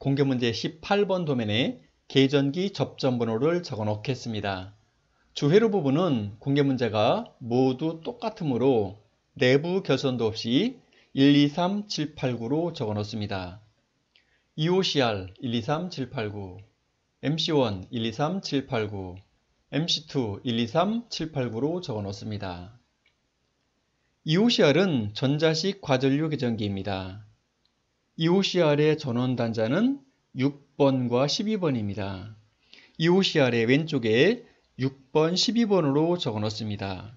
공개문제 18번 도면에 계전기 접점번호를 적어 놓겠습니다. 주회로 부분은 공개문제가 모두 똑같으므로 내부 결선도 없이 1, 2, 3, 7, 8, 9로 적어 놓습니다. EOCR 1, 2, 3, 7, 8, 9, MC1 1, 2, 3, 7, 8, 9, MC2 1, 2, 3, 7, 8, 9로 적어 놓습니다. EOCR은 전자식 과전류 계전기입니다. EOCR의 전원 단자는 6번과 12번입니다. EOCR의 왼쪽에 6번, 12번으로 적어 놓습니다.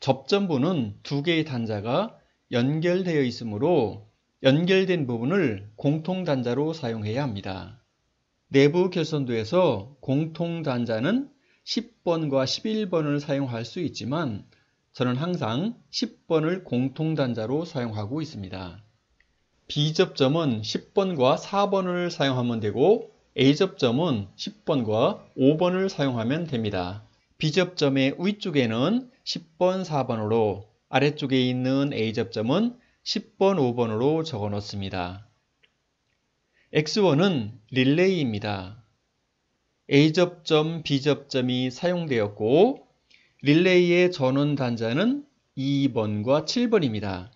접점부는 두 개의 단자가 연결되어 있으므로 연결된 부분을 공통단자로 사용해야 합니다. 내부 결선도에서 공통단자는 10번과 11번을 사용할 수 있지만 저는 항상 10번을 공통단자로 사용하고 있습니다. B접점은 10번과 4번을 사용하면 되고 A접점은 10번과 5번을 사용하면 됩니다. B접점의 위쪽에는 10번, 4번으로 아래쪽에 있는 A접점은 10번, 5번으로 적어 놓습니다. X1은 릴레이입니다. A접점, B접점이 사용되었고 릴레이의 전원 단자는 2번과 7번입니다.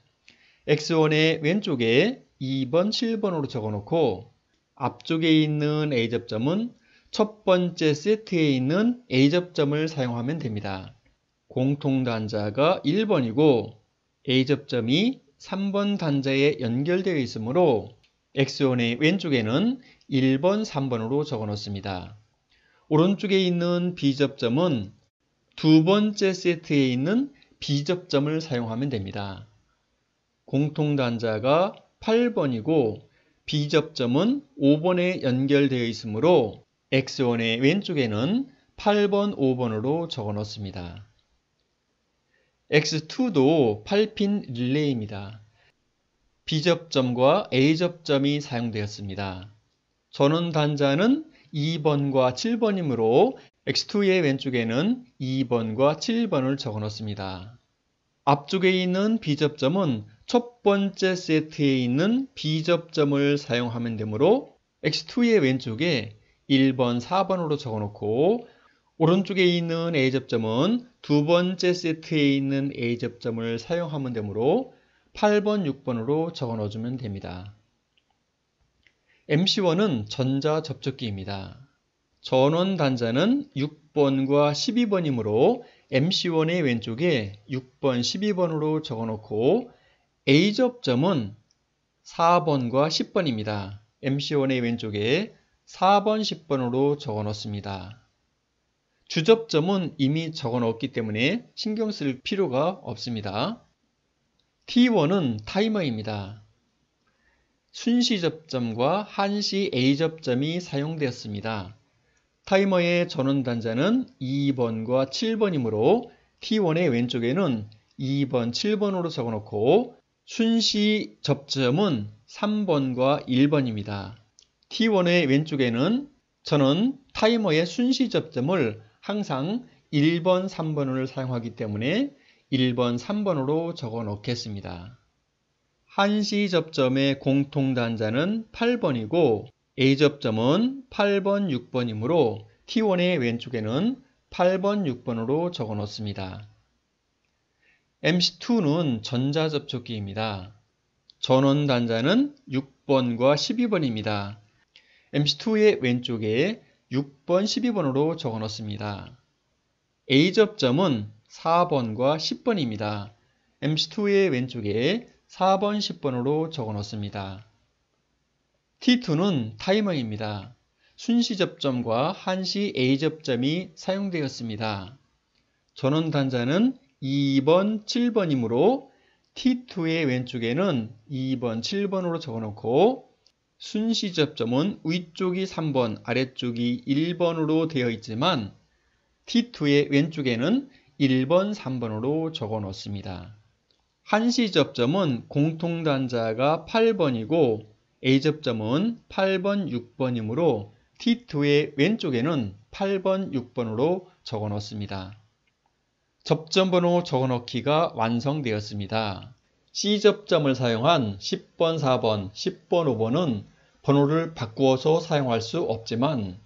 X1의 왼쪽에 2번, 7번으로 적어 놓고 앞쪽에 있는 A접점은 첫 번째 세트에 있는 A접점을 사용하면 됩니다. 공통단자가 1번이고 A접점이 3번 단자에 연결되어 있으므로 X1의 왼쪽에는 1번, 3번으로 적어 놓습니다. 오른쪽에 있는 B접점은 두 번째 세트에 있는 B접점을 사용하면 됩니다. 공통단자가 8번이고 B접점은 5번에 연결되어 있으므로 X1의 왼쪽에는 8번, 5번으로 적어 놓습니다. X2도 8핀 릴레이입니다. B접점과 A접점이 사용되었습니다. 전원 단자는 2번과 7번이므로 X2의 왼쪽에는 2번과 7번을 적어 놓습니다. 앞쪽에 있는 B접점은 첫 번째 세트에 있는 B접점을 사용하면 되므로 X2의 왼쪽에 1번, 4번으로 적어 놓고 오른쪽에 있는 A접점은 두 번째 세트에 있는 A접점을 사용하면 되므로 8번, 6번으로 적어 넣어주면 됩니다. MC1은 전자접촉기입니다. 전원 단자는 6번과 12번이므로 MC1의 왼쪽에 6번, 12번으로 적어 놓고 A접점은 4번과 10번입니다. MC1의 왼쪽에 4번, 10번으로 적어 놓습니다. 주접점은 이미 적어 놓았기 때문에 신경 쓸 필요가 없습니다. T1은 타이머입니다. 순시접점과 한시 A접점이 사용되었습니다. 타이머의 전원 단자는 2번과 7번이므로 T1의 왼쪽에는 2번, 7번으로 적어 놓고 순시 접점은 3번과 1번입니다. T1의 왼쪽에는 저는 타이머의 순시 접점을 항상 1번, 3번을 사용하기 때문에 1번, 3번으로 적어 놓겠습니다. 한시 접점의 공통단자는 8번이고 A접점은 8번, 6번이므로 T1의 왼쪽에는 8번, 6번으로 적어 놓습니다. MC2는 전자접촉기입니다. 전원 단자는 6번과 12번입니다. MC2의 왼쪽에 6번, 12번으로 적어 놓습니다. A접점은 4번과 10번입니다. MC2의 왼쪽에 4번, 10번으로 적어 놓습니다. T2는 타이머입니다. 순시접점과 한시 A접점이 사용되었습니다. 전원 단자는 2번, 7번이므로 T2의 왼쪽에는 2번, 7번으로 적어 놓고 순시접점은 위쪽이 3번, 아래쪽이 1번으로 되어 있지만 T2의 왼쪽에는 1번, 3번으로 적어 놓습니다. 한시접점은 공통단자가 8번이고 A접점은 8번, 6번이므로 T2의 왼쪽에는 8번, 6번으로 적어 놓습니다. 접점번호 적어 넣기가 완성되었습니다. C접점을 사용한 10번, 4번, 10번, 5번은 번호를 바꾸어서 사용할 수 없지만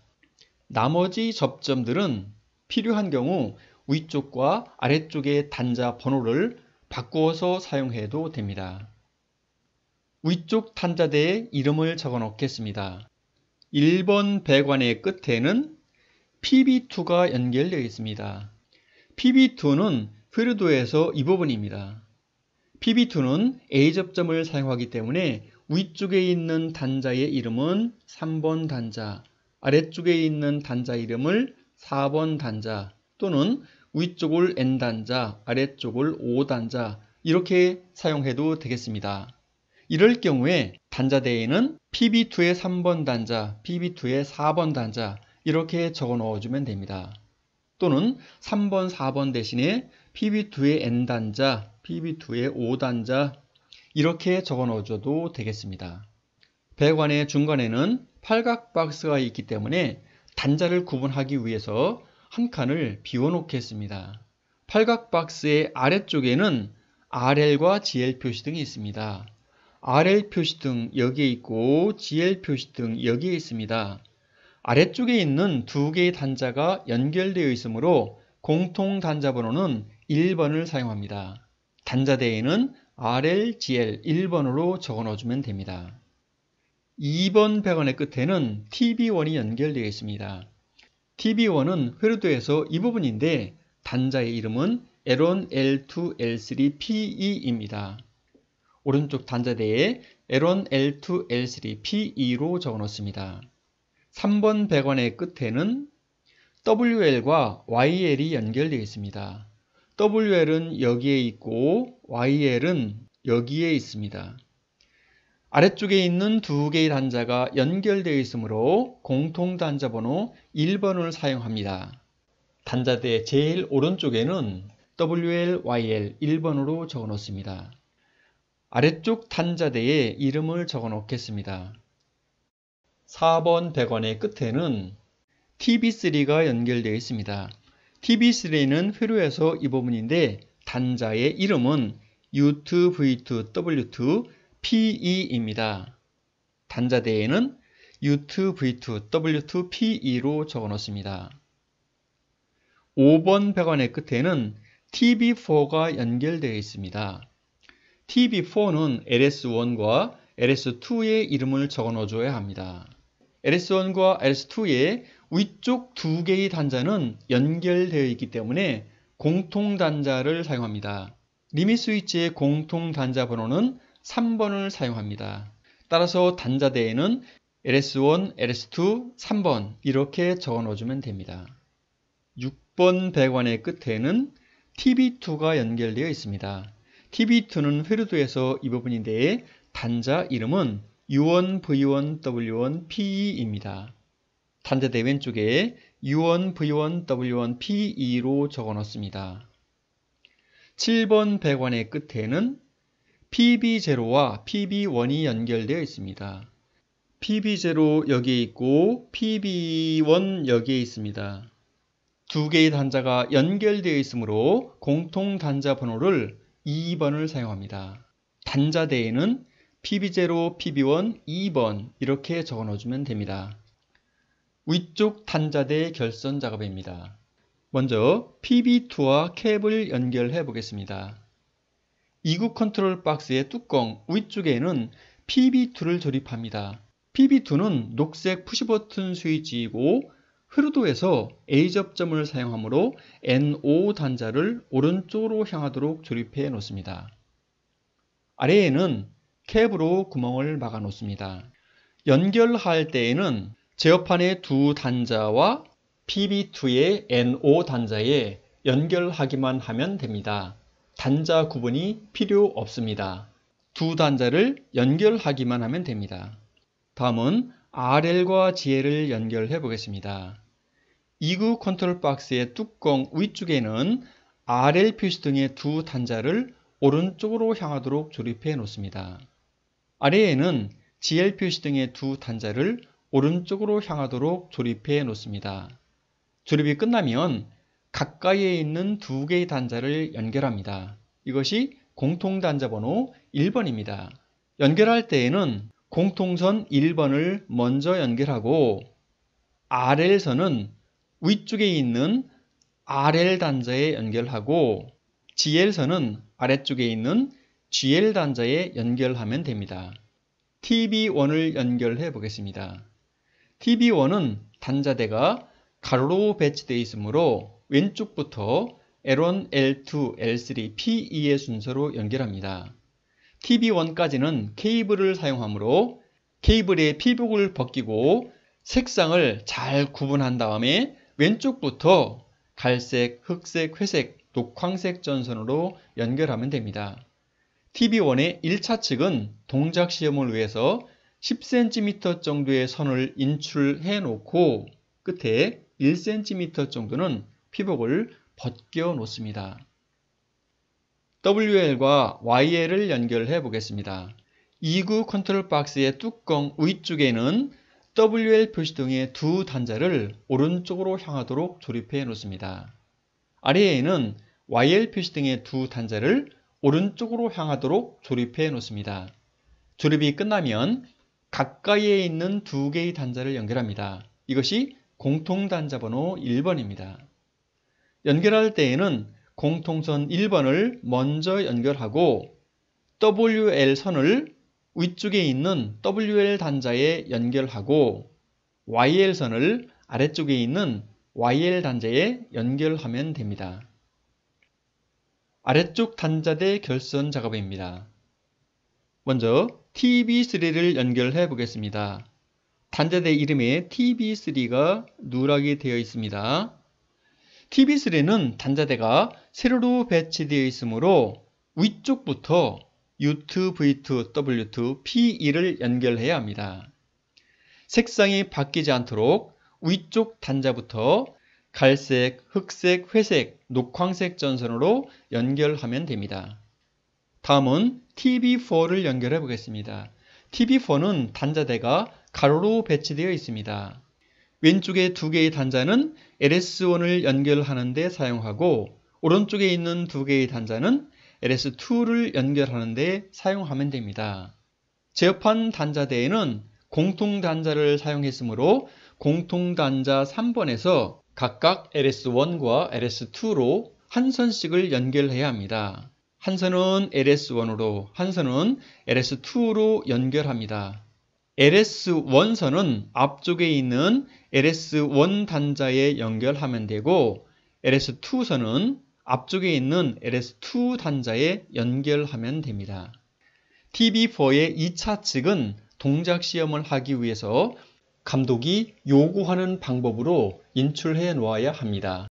나머지 접점들은 필요한 경우 위쪽과 아래쪽의 단자 번호를 바꾸어서 사용해도 됩니다. 위쪽 단자대에 이름을 적어 놓겠습니다. 1번 배관의 끝에는 PB2가 연결되어 있습니다. PB2는 휘르도에서 이 부분입니다. PB2는 A접점을 사용하기 때문에 위쪽에 있는 단자의 이름은 3번 단자, 아래쪽에 있는 단자 이름을 4번 단자 또는 위쪽을 N단자, 아래쪽을 O단자 이렇게 사용해도 되겠습니다. 이럴 경우에 단자대에는 PB2의 3번 단자, PB2의 4번 단자 이렇게 적어 넣어주면 됩니다. 또는 3번, 4번 대신에 PB2의 N단자, PB2의 O단자 이렇게 적어 넣어줘도 되겠습니다. 배관의 중간에는 팔각 박스가 있기 때문에 단자를 구분하기 위해서 한 칸을 비워 놓겠습니다. 팔각 박스의 아래쪽에는 RL과 GL 표시등이 있습니다. RL 표시등 여기에 있고 GL 표시등 여기에 있습니다. 아래쪽에 있는 두 개의 단자가 연결되어 있으므로 공통 단자 번호는 1번을 사용합니다. 단자대에는 RL, GL 1번으로 적어 넣어주면 됩니다. 2번 배관의 끝에는 TB1이 연결되어 있습니다. TB1은 회로도에서 이 부분인데 단자의 이름은 L1, L2, L3, P2입니다. 오른쪽 단자대에 L1, L2, L3, P2로 적어 놓습니다. 3번 배관의 끝에는 WL과 YL이 연결되어 있습니다. WL은 여기에 있고 YL은 여기에 있습니다. 아래쪽에 있는 두 개의 단자가 연결되어 있으므로 공통 단자 번호 1번을 사용합니다. 단자대 제일 오른쪽에는 WL, YL 1번으로 적어 놓습니다. 아래쪽 단자대에 이름을 적어 놓겠습니다. 4번 배관의 끝에는 TB3가 연결되어 있습니다. TB3는 회로에서 이 부분인데 단자의 이름은 U2, V2, W2, PE입니다. 단자대에는 U2, V2, W2, PE로 적어 놓습니다. 5번 배관의 끝에는 TB4가 연결되어 있습니다. TB4는 LS1과 LS2의 이름을 적어 넣어줘야 합니다. LS1과 LS2의 위쪽 두 개의 단자는 연결되어 있기 때문에 공통 단자를 사용합니다. 리밋 스위치의 공통 단자 번호는 3번을 사용합니다. 따라서 단자대에는 LS1, LS2, 3번 이렇게 적어 넣어주면 됩니다. 6번 배관의 끝에는 TB2가 연결되어 있습니다. TB2는 회로도에서 이 부분인데 단자 이름은 U1, V1, W1, PE입니다. 단자대 왼쪽에 U1, V1, W1, PE로 적어 넣습니다. 7번 배관의 끝에는 PB0와 PB1이 연결되어 있습니다. PB0 여기에 있고 PB1 여기에 있습니다. 두 개의 단자가 연결되어 있으므로 공통 단자 번호를 2번을 사용합니다. 단자대에는 PB0, PB1, 2번 이렇게 적어 넣어주면 됩니다. 위쪽 단자대 결선 작업입니다. 먼저 PB2와 캡을 연결해 보겠습니다. 이구 컨트롤 박스의 뚜껑 위쪽에는 PB2를 조립합니다. PB2는 녹색 푸시버튼 스위치이고 회로도에서 A접점을 사용하므로 NO 단자를 오른쪽으로 향하도록 조립해 놓습니다. 아래에는 캡으로 구멍을 막아 놓습니다. 연결할 때에는 제어판의 두 단자와 PB2의 NO 단자에 연결하기만 하면 됩니다. 단자 구분이 필요 없습니다. 두 단자를 연결하기만 하면 됩니다. 다음은 RL과 GL을 연결해 보겠습니다. 이구 컨트롤 박스의 뚜껑 위쪽에는 RL 표시 등의 두 단자를 오른쪽으로 향하도록 조립해 놓습니다. 아래에는 GL 표시 등의 두 단자를 오른쪽으로 향하도록 조립해 놓습니다. 조립이 끝나면 가까이에 있는 두 개의 단자를 연결합니다. 이것이 공통 단자 번호 1번입니다. 연결할 때에는 공통선 1번을 먼저 연결하고 RL선은 위쪽에 있는 RL 단자에 연결하고 GL선은 아래쪽에 있는 GL 단자에 연결하면 됩니다. TB1을 연결해 보겠습니다. TB1은 단자대가 가로로 배치되어 있으므로 왼쪽부터 L1, L2, L3, P2의 순서로 연결합니다. TB1까지는 케이블을 사용하므로 케이블의 피복을 벗기고 색상을 잘 구분한 다음에 왼쪽부터 갈색, 흑색, 회색, 녹황색 전선으로 연결하면 됩니다. TB1의 1차 측은 동작 시험을 위해서 10cm 정도의 선을 인출해 놓고 끝에 1cm 정도는 피복을 벗겨 놓습니다. WL과 YL을 연결해 보겠습니다. 2구 컨트롤 박스의 뚜껑 위쪽에는 WL 표시등의 두 단자를 오른쪽으로 향하도록 조립해 놓습니다. 아래에는 YL 표시등의 두 단자를 오른쪽으로 향하도록 조립해 놓습니다. 조립이 끝나면 가까이에 있는 두 개의 단자를 연결합니다. 이것이 공통 단자 번호 1번입니다. 연결할 때에는 공통선 1번을 먼저 연결하고 WL선을 위쪽에 있는 WL 단자에 연결하고 YL선을 아래쪽에 있는 YL 단자에 연결하면 됩니다. 아래쪽 단자대 결선 작업입니다. 먼저 TB3를 연결해 보겠습니다. 단자대 이름에 TB3가 누락이 되어 있습니다. TB3는 단자대가 세로로 배치되어 있으므로 위쪽부터 U2, V2, W2, P2를 연결해야 합니다. 색상이 바뀌지 않도록 위쪽 단자부터 갈색, 흑색, 회색, 녹황색 전선으로 연결하면 됩니다. 다음은 TB4를 연결해 보겠습니다. TB4는 단자대가 가로로 배치되어 있습니다. 왼쪽에 두 개의 단자는 LS1을 연결하는 데 사용하고 오른쪽에 있는 두 개의 단자는 LS2를 연결하는 데 사용하면 됩니다. 제어판 단자대에는 공통단자를 사용했으므로 공통단자 3번에서 각각 LS1과 LS2로 한 선씩을 연결해야 합니다. 한 선은 LS1으로, 한 선은 LS2로 연결합니다. LS1선은 앞쪽에 있는 LS1 단자에 연결하면 되고 LS2선은 앞쪽에 있는 LS2 단자에 연결하면 됩니다. TB4의 2차 측은 동작 시험을 하기 위해서 감독이 요구하는 방법으로 인출해 놓아야 합니다.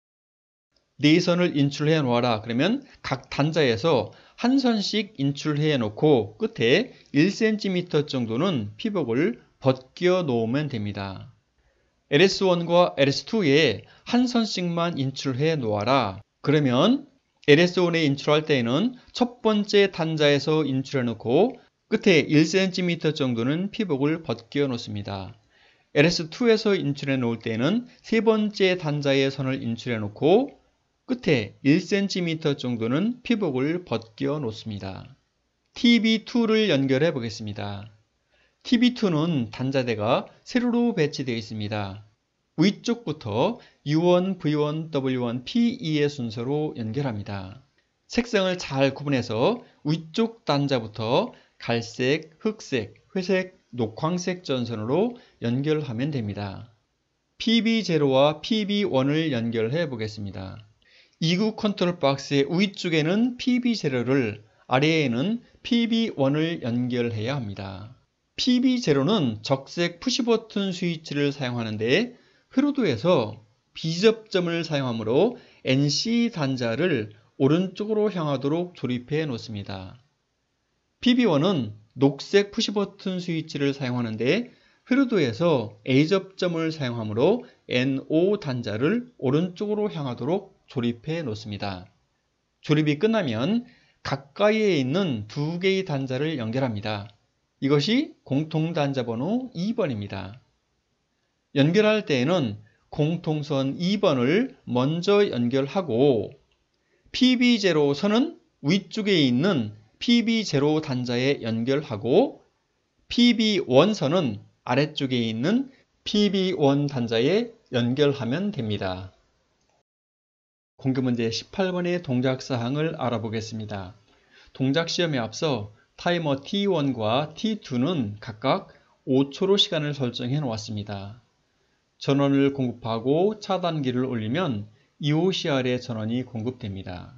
4선을 인출해 놓아라 그러면 각 단자에서 한 선씩 인출해 놓고 끝에 1cm 정도는 피복을 벗겨 놓으면 됩니다. LS1과 LS2에 한 선씩만 인출해 놓아라. 그러면 LS1에 인출할 때에는 첫 번째 단자에서 인출해 놓고 끝에 1cm 정도는 피복을 벗겨 놓습니다. LS2에서 인출해 놓을 때는 세 번째 단자의 선을 인출해 놓고 끝에 1cm 정도는 피복을 벗겨 놓습니다. TB2를 연결해 보겠습니다. TB2는 단자대가 세로로 배치되어 있습니다. 위쪽부터 U1, V1, W1, P2의 순서로 연결합니다. 색상을 잘 구분해서 위쪽 단자부터 갈색, 흑색, 회색, 녹황색 전선으로 연결하면 됩니다. PB0와 PB1을 연결해 보겠습니다. 2구 컨트롤 박스의 위쪽에는 PB0를 아래에는 PB1을 연결해야 합니다. PB0는 적색 푸시버튼 스위치를 사용하는데 회로도에서 비접점을 사용하므로 NC 단자를 오른쪽으로 향하도록 조립해 놓습니다. PB1은 녹색 푸시버튼 스위치를 사용하는데 회로도에서 A접점을 사용하므로 NO 단자를 오른쪽으로 향하도록 조립해 놓습니다. 조립이 끝나면 가까이에 있는 두 개의 단자를 연결합니다. 이것이 공통단자 번호 2번입니다. 연결할 때에는 공통선 2번을 먼저 연결하고 PB0 선은 위쪽에 있는 PB0 단자에 연결하고 PB1선은 아래쪽에 있는 PB1 단자에 연결하면 됩니다. 공개문제 18번의 동작사항을 알아보겠습니다. 동작시험에 앞서 타이머 T1과 T2는 각각 5초로 시간을 설정해 놓았습니다. 전원을 공급하고 차단기를 올리면 EOCR의 전원이 공급됩니다.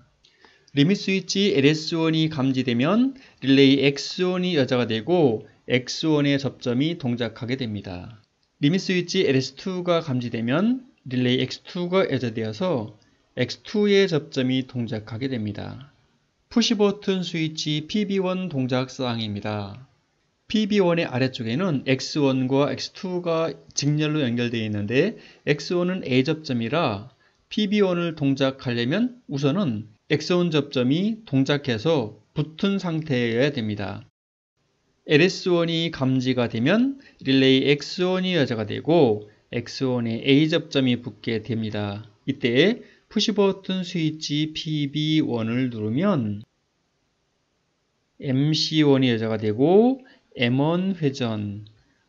리밋 스위치 LS1이 감지되면 릴레이 X1이 여자가 되고 X1의 접점이 동작하게 됩니다. 리밋 스위치 LS2가 감지되면 릴레이 X2가 여자되어서 X2의 접점이 동작하게 됩니다. 푸시버튼 스위치 PB1 동작사항입니다. PB1의 아래쪽에는 X1과 X2가 직렬로 연결되어 있는데 X1은 A접점이라 PB1을 동작하려면 우선은 X1 접점이 동작해서 붙은 상태여야 됩니다. LS1이 감지가 되면 릴레이 X1이 여자가 되고 X1에 A접점이 붙게 됩니다. 이때 푸시버튼 스위치 PB1을 누르면 MC1이 여자가 되고 M1 회전,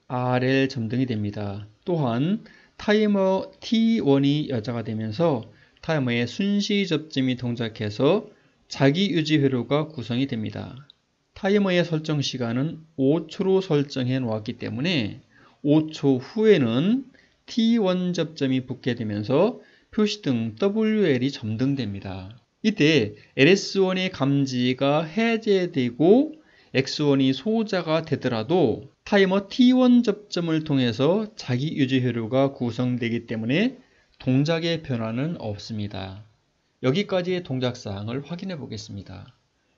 RL 점등이 됩니다. 또한 타이머 T1이 여자가 되면서 타이머의 순시 접점이 동작해서 자기 유지 회로가 구성이 됩니다. 타이머의 설정 시간은 5초로 설정해 놓았기 때문에 5초 후에는 T1 접점이 붙게 되면서 표시등 WL이 점등됩니다. 이때 LS1의 감지가 해제되고 X1이 소자가 되더라도 타이머 T1 접점을 통해서 자기 유지 회로가 구성되기 때문에 동작의 변화는 없습니다. 여기까지의 동작사항을 확인해 보겠습니다.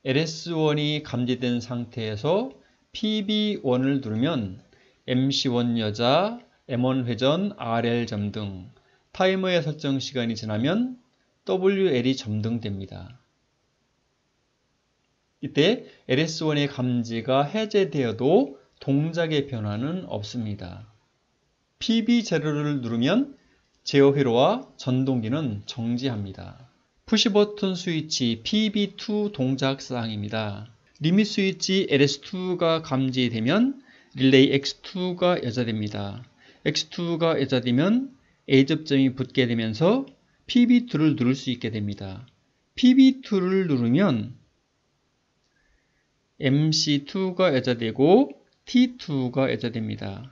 LS1이 감지된 상태에서 PB1을 누르면 MC1 여자, M1 회전, RL 점등, 타이머의 설정 시간이 지나면 WL이 점등됩니다. 이때 LS1의 감지가 해제되어도 동작의 변화는 없습니다. PB0를 누르면 제어 회로와 전동기는 정지합니다. 푸시버튼 스위치 PB2 동작사항입니다. 리밋 스위치 LS2가 감지되면 릴레이 X2가 여자됩니다. X2가 여자되면 A접점이 붙게 되면서 PB2를 누를 수 있게 됩니다. PB2를 누르면 MC2가 여자되고 T2가 여자됩니다.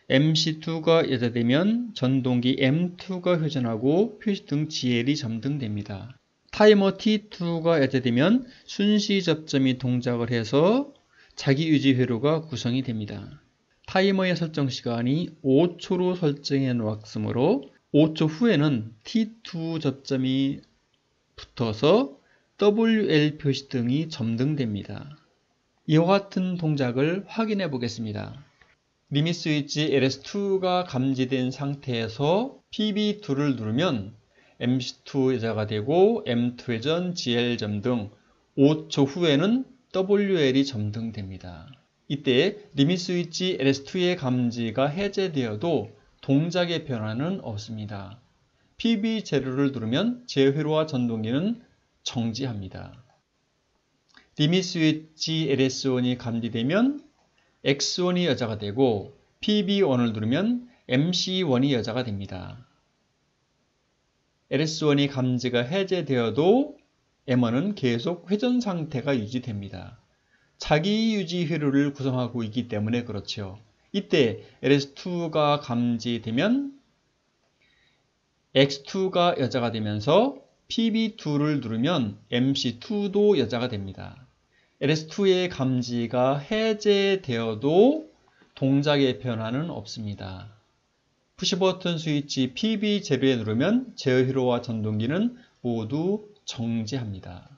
MC2가 여자되면 전동기 M2가 회전하고 표시등 GL이 점등됩니다. 타이머 T2가 여자되면 순시 접점이 동작을 해서 자기 유지 회로가 구성이 됩니다. 타이머의 설정 시간이 5초로 설정해 놓았으므로 5초 후에는 T2 접점이 붙어서 WL 표시등이 점등됩니다. 이와 같은 동작을 확인해 보겠습니다. 리밋 스위치 LS2가 감지된 상태에서 PB2를 누르면 MC2 여자가 되고 M2 회전, GL 점등, 5초 후에는 WL이 점등됩니다. 이때 리밋 스위치 LS2의 감지가 해제되어도 동작의 변화는 없습니다. PB0를 누르면 제회로와 전동기는 정지합니다. 리밋 스위치 LS1이 감지되면 X1이 여자가 되고 PB1을 누르면 MC1이 여자가 됩니다. LS1이 감지가 해제되어도 M1은 계속 회전 상태가 유지됩니다. 자기 유지 회로를 구성하고 있기 때문에 그렇죠. 이때 LS2가 감지되면 X2가 여자가 되면서 PB2를 누르면 MC2도 여자가 됩니다. LS2의 감지가 해제되어도 동작의 변화는 없습니다. 푸시버튼 스위치 PB0에 누르면 제어 회로와 전동기는 모두 정지합니다.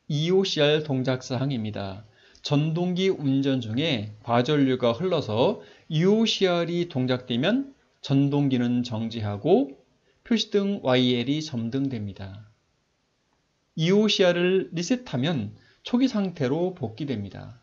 EOCR 동작사항입니다. 전동기 운전 중에 과전류가 흘러서 EOCR이 동작되면 전동기는 정지하고 표시등 YL이 점등됩니다. EOCR을 리셋하면 초기 상태로 복귀됩니다.